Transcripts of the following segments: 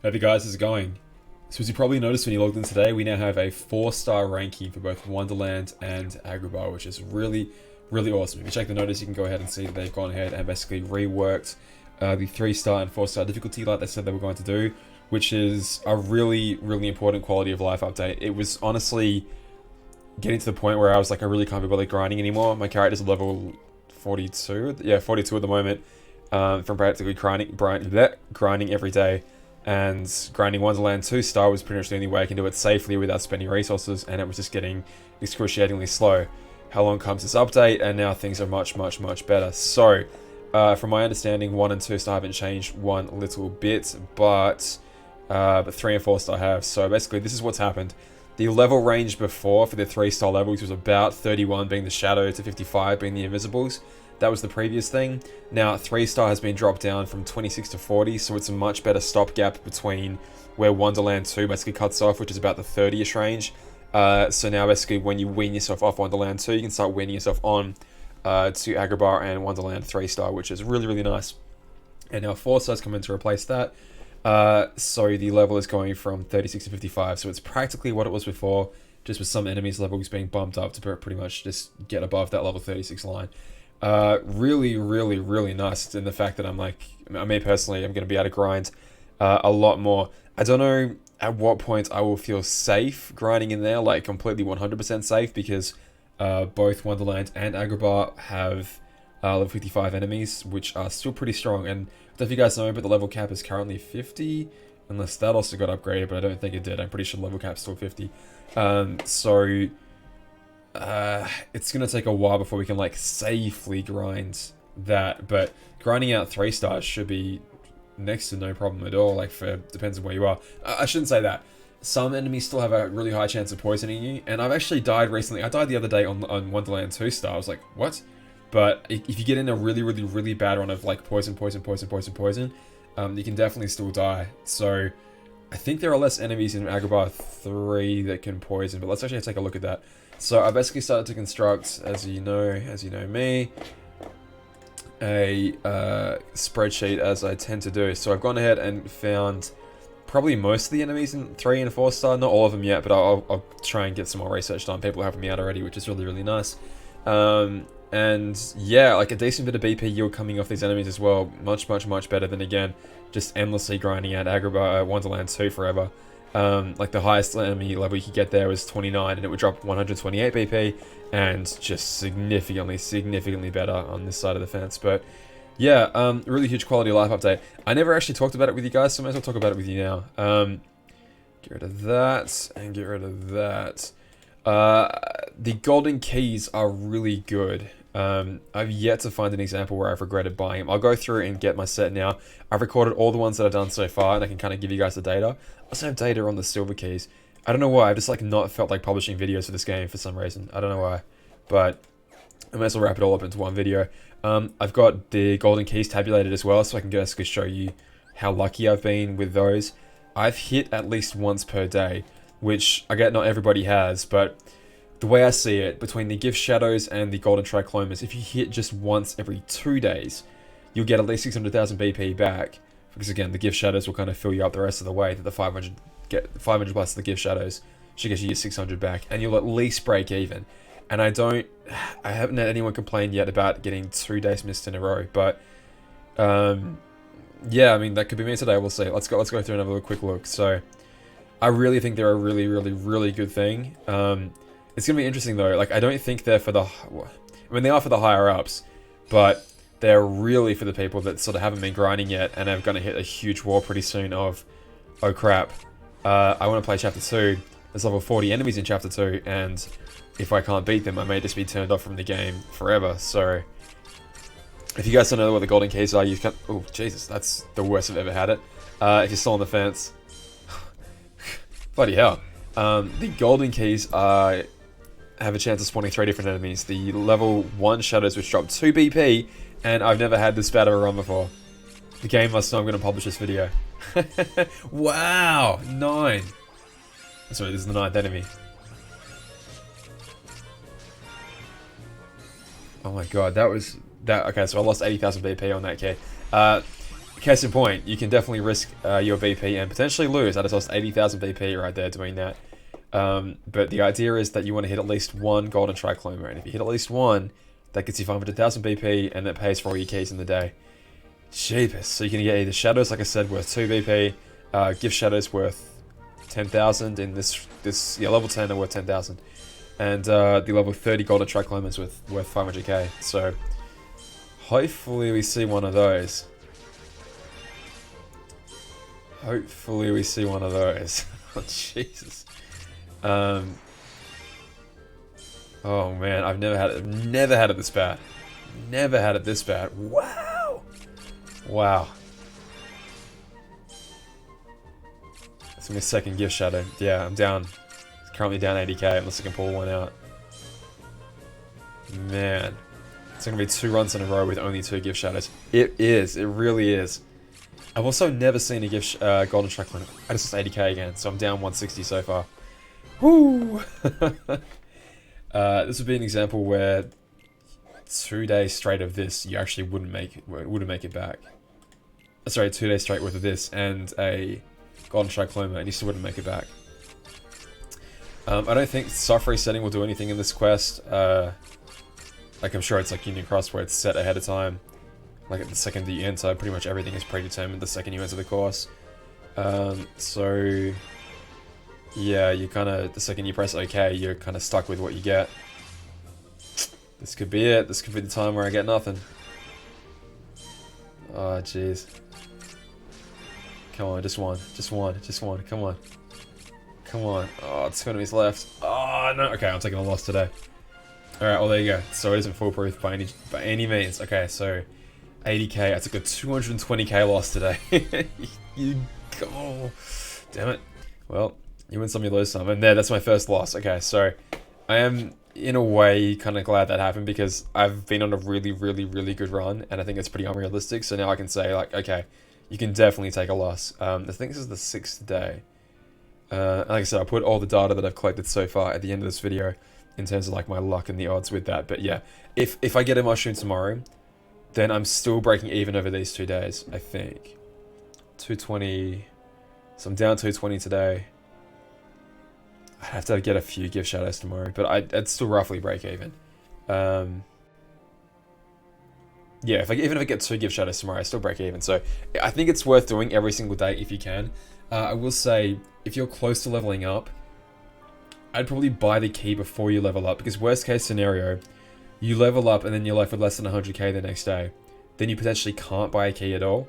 How you guys is going? So as you probably noticed when you logged in today, we now have a 4-star ranking for both Wonderland and Agrabah, which is really, really awesome. If you check the notice, you can go ahead and see that they've gone ahead and basically reworked the 3-star and 4-star difficulty like they said they were going to do, which is a really, really important quality of life update. It was honestly getting to the point where I was like, I really can't be bothered grinding anymore. My character's level 42, yeah, 42 at the moment, from practically grinding every day. And grinding Wonderland 2-star was pretty much the only way I can do it safely without spending resources, and it was just getting excruciatingly slow. How long comes this update, and now things are much, much, much better. So, from my understanding, 1 and 2-star haven't changed one little bit, but 3 and 4-star have. So basically, this is what's happened. The level range before for the 3-star levels was about 31 being the Shadow to 55 being the Invisibles. That was the previous thing. Now 3-star has been dropped down from 26 to 40, so it's a much better stopgap between where Wonderland 2 basically cuts off, which is about the 30ish range. So now basically when you wean yourself off Wonderland 2, you can start weaning yourself on to Agrabah and Wonderland 3-star, which is really, really nice. And now 4-star's come in to replace that. So the level is going from 36 to 55, so it's practically what it was before, just with some enemies levels being bumped up to pretty much just get above that level 36 line. Really, really, really nice in the fact that I'm like, me personally, I'm going to be able to grind a lot more. I don't know at what point I will feel safe grinding in there, like completely 100% safe, because both Wonderland and Agrabah have level 55 enemies, which are still pretty strong. And I don't know if you guys know, but the level cap is currently 50, unless that also got upgraded, but I don't think it did. I'm pretty sure the level cap's still 50. So it's gonna take a while before we can like safely grind that, but grinding out 3-stars should be next to no problem at all. Like, for depends on where you are. I shouldn't say that. Some enemies still have a really high chance of poisoning you, and I've actually died recently. I died the other day on Wonderland 2-star. I was like, what? But if you get in a really, really, really bad run of like poison, you can definitely still die. So I think there are less enemies in Agrabah 3 that can poison, but let's actually take a look at that. So I basically started to construct, as you know me, a spreadsheet, as I tend to do. So I've gone ahead and found probably most of the enemies in 3 and 4-star, not all of them yet, but I'll try and get some more research done. People are helping me out already, which is really, really nice. And yeah, like a decent bit of BP yield coming off these enemies as well. Much, much, much better than, again, just endlessly grinding out Agrabah, Wonderland 2 forever. Like the highest enemy level you could get there was 29, and it would drop 128 BP, and just significantly better on this side of the fence. But yeah, really huge quality of life update. I never actually talked about it with you guys, so I might as well talk about it with you now. Get rid of that, and get rid of that. The golden keys are really good. I've yet to find an example where I've regretted buying them. I'll go through and get my set now. I've recorded all the ones that I've done so far, and I can kind of give you guys the data. I also have data on the silver keys. I don't know why, I've just like not felt like publishing videos for this game for some reason. I don't know why, but I might as well wrap it all up into one video. I've got the golden keys tabulated as well, so I can basically show you how lucky I've been with those. I've hit at least once per day, which I get not everybody has, but the way I see it, between the gift shadows and the golden trichlomas, if you hit just once every 2 days, you'll get at least 600,000 BP back, because again, the gift shadows will kind of fill you up the rest of the way. That the 500 plus the gift shadows should get you your 600 back, and you'll at least break even. And I haven't had anyone complain yet about getting 2 days missed in a row, but yeah, I mean, that could be me today. We'll see. Let's go through and have a quick look. So I really think they're a really, really, really good thing. It's gonna be interesting though. Like, I don't think they're for the, I mean, they are for the higher ups, but they're really for the people that sort of haven't been grinding yet and are gonna hit a huge wall pretty soon of, oh crap, I want to play chapter 2. There's level 40 enemies in chapter 2, and if I can't beat them, I may just be turned off from the game forever. So if you guys don't know what the golden keys are, you can, oh Jesus, that's the worst I've ever had it. If you're still on the fence, bloody hell. The golden keys have a chance of spawning 3 different enemies. The level 1 shadows, which drop 2 BP, and I've never had this bad of a run before. The game must know I'm going to publish this video. Wow, 9. Sorry, this is the 9th enemy. Oh my god, that was... Okay, so I lost 80,000 BP on that key. case in point, you can definitely risk your BP and potentially lose. I just lost 80,000 BP right there doing that. But the idea is that you want to hit at least one golden tricloma, and if you hit at least one, that gets you 500,000 BP, and that pays for all your keys in the day. Jeepers. So you can get either shadows, like I said, worth 2 BP, gift shadows worth 10,000 in this level 10 are worth 10,000, and the level 30 golden triclomas worth 500k. So hopefully we see one of those. Hopefully we see one of those. Oh, Jesus. Oh man, I've never had it this bad. Never had it this bad. Wow. Wow. It's gonna be a second gift shadow. Yeah, I'm down. Currently down 80k unless I can pull one out. Man. It's gonna be 2 runs in a row with only 2 gift shadows. It is. It really is. I've also never seen a gift golden triclone. I just lost 80k again, so I'm down 160 so far. Woo! This would be an example where 2 days straight of this, you actually wouldn't make it back. Sorry, 2 days straight worth of this and a golden tricloma, and you still wouldn't make it back. I don't think soft resetting will do anything in this quest. Like, I'm sure it's like Union Cross where it's set ahead of time. Like, at the second that you enter, pretty much everything is predetermined the second you enter the course. So yeah, you kind of, the second you press OK, you're kind of stuck with what you get. This could be it. This could be the time where I get nothing. Oh, jeez. Come on, just one. Just one. Just one. Come on. Come on. Oh, 2 enemies left. Oh, no. Okay, I'm taking a loss today. Alright, well, there you go. So it isn't foolproof by any means. Okay, so 80k. I took a 220k loss today. You go. Damn it. Well, you win some, you lose some. And that's my first loss. Okay, so I am, in a way, kind of glad that happened because I've been on a really, really, really good run, and I think it's pretty unrealistic. So now I can say, like, okay, you can definitely take a loss. I think this is the 6th day. Like I said, I'll put all the data that I've collected so far at the end of this video in terms of like my luck and the odds with that. But yeah, if I get a mushroom tomorrow, then I'm still breaking even over these 2 days, I think. 220. So I'm down 220 today. I'd have to get a few gift shadows tomorrow, but I'd still roughly break even. Yeah, even if I get 2 gift shadows tomorrow, I still break even. So I think it's worth doing every single day if you can. I will say, if you're close to leveling up, I'd probably buy the key before you level up, because worst case scenario, you level up and then you're left with less than 100k the next day. Then you potentially can't buy a key at all.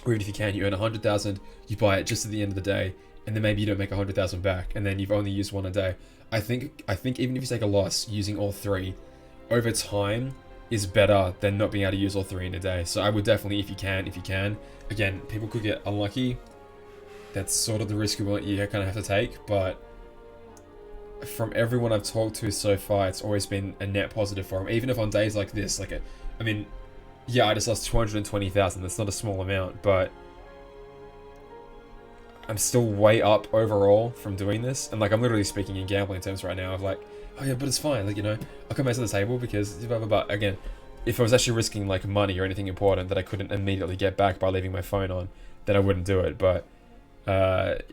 Or even if you can, you earn 100,000, you buy it just at the end of the day, and then maybe you don't make 100,000 back, and then you've only used 1 a day. I think even if you take a loss using all 3, over time is better than not being able to use all 3 in a day. So I would definitely, if you can. Again, people could get unlucky. That's sort of the risk you kind of have to take, but from everyone I've talked to so far, it's always been a net positive for them. Even if on days like this, I mean, yeah, I just lost 220,000. That's not a small amount, but I'm still way up overall from doing this. And like, I'm literally speaking in gambling terms right now of like, oh yeah, but it's fine. Like, you know, I'll come back to the table because blah, blah, blah. Again, if I was actually risking like money or anything important that I couldn't immediately get back by leaving my phone on, then I wouldn't do it. But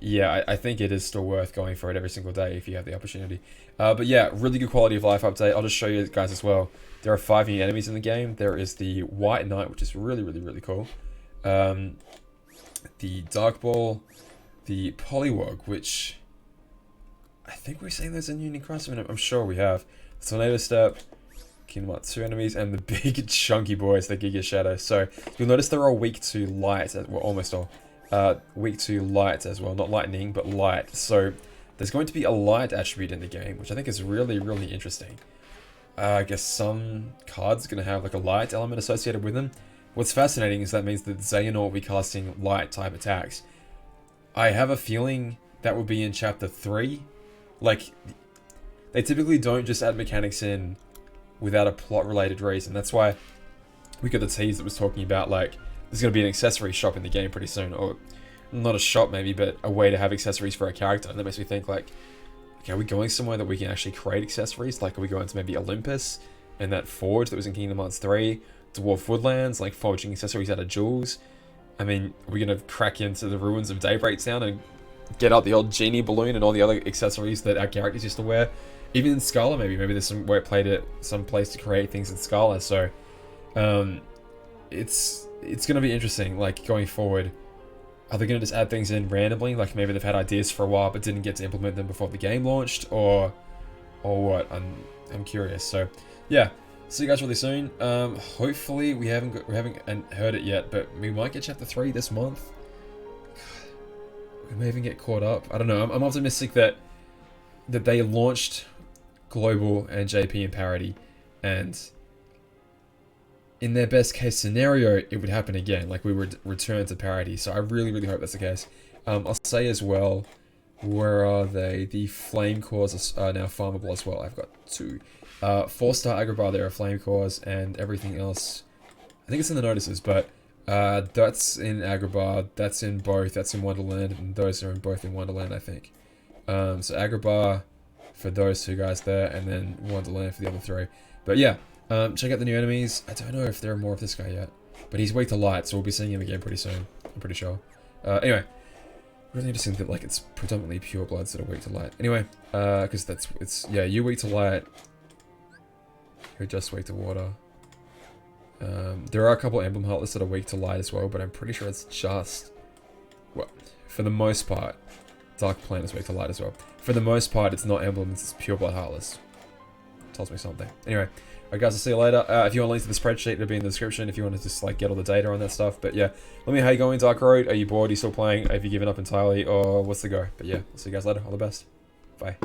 yeah, I think it is still worth going for it every single day if you have the opportunity. But yeah, really good quality of life update. I'll just show you guys as well. There are 5 new enemies in the game. There is the White Knight, which is really, really, really cool. The Dark Ball, the Polywog, which I think we're saying there's a Union Cross. I mean, I'm sure we have. The Tornado Step, Kingdom Hearts 2 enemies, and the big chunky boys, the Giga Shadow. So you'll notice they're all weak to light, well, almost all. Weak to light as well, not lightning, but light. So there's going to be a light attribute in the game, which I think is really, really interesting. I guess some cards are going to have like a light element associated with them. What's fascinating is that means that Xehanort will be casting light type attacks. I have a feeling that will be in chapter 3. Like, they typically don't just add mechanics in without a plot related reason. That's why we got the tease that was talking about like there's going to be an accessory shop in the game pretty soon, or not a shop maybe, but a way to have accessories for a character. And that makes me think like, okay, are we going somewhere that we can actually create accessories? Like, are we going to maybe Olympus and that forge that was in Kingdom Hearts 3, Dwarf Woodlands, like forging accessories out of jewels? I mean, we're gonna crack into the ruins of Daybreak Town and get out the old genie balloon and all the other accessories that our characters used to wear. Even in Scala, maybe there's some way played at some place to create things in Scala. So, it's gonna be interesting. Like going forward, are they gonna just add things in randomly? Like maybe they've had ideas for a while but didn't get to implement them before the game launched, or what? I'm curious. So, yeah. See you guys really soon. Hopefully we haven't heard it yet, but we might get chapter 3 this month. We may even get caught up. I don't know. I'm optimistic that they launched Global and JP in parity, and in their best case scenario, it would happen again. Like we would return to parity. So I really, really hope that's the case. I'll say as well, where are they? The flame cores are now farmable as well. I've got 2. 4-star Agrabah, there are flame cores, and everything else. I think it's in the notices, but that's in Agrabah, that's in both, that's in Wonderland, and those are in both in Wonderland, I think. So Agrabah for those 2 guys there, and then Wonderland for the other 3. But yeah, check out the new enemies. I don't know if there are more of this guy yet, but he's weak to light, so we'll be seeing him again pretty soon. I'm pretty sure. Anyway, really interesting that like it's predominantly pure bloods that are weak to light. Anyway, because yeah, you weak to light. You're just weak to water. There are a couple emblem heartless that are weak to light as well, but I'm pretty sure it's just, well, for the most part, Dark Planet is weak to light as well. For the most part, it's not emblems, it's pure blood heartless. Tells me something. Anyway, alright guys, I'll see you later. If you want a link to the spreadsheet, it'll be in the description if you want to just like get all the data on that stuff. But yeah, let me know how you going, Dark Road. Are you bored? Are you still playing? Have you given up entirely? Or what's the go? But yeah, I'll see you guys later. All the best. Bye.